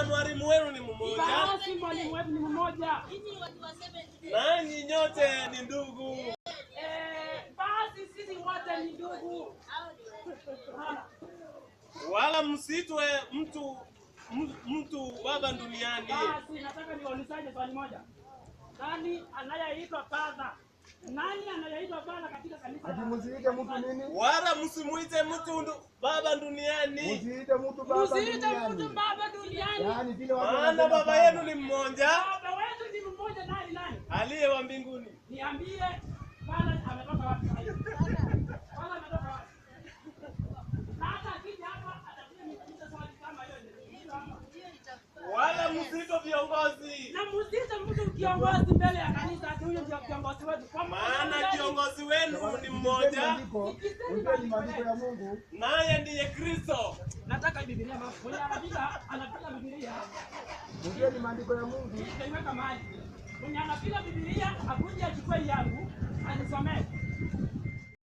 mwalimu wenu ni mmoja. Basi mwalimu wetu ni mmoja. Nanyi nyote ni ndugu. Basi sisi wote ni ndugu. Wala msitwe mtu baba duniani. Basi nataka niwaulizaje swali moja. Nani anayeitwa Father? Nani anayeitwa Baba katika kanisa? Ati msiite mtu nini? Wala msimuite mtu baba duniani. Msiite mtu baba duniani. Msiite mtu baba duniani. Yaani vile watu maana baba yenu ni mmoja. Baba wetu ni mmoja, nani? Aliye wa mbinguni. Niambie Bwana ametoka wapi? Bwana ametoka wapi? Sasa akija hapa atakuja nikuuliza swali kama hiyo ndio hapa. Wala msiite viongozi. Na msiite mtu kiongozi mbele ya kanisa, huyo ndio kiongozi wetu. Maana kiongozi wenu ni mmoja. Ndio ni maandiko ya Mungu. Naye ndiye Kristo. Nataka Biblia basi. Mwenye anapiga Biblia. Ndio ni maandiko ya Mungu. Nitaiweka mahali. Mwenye anapiga Biblia akuje achukue yangu anisomee.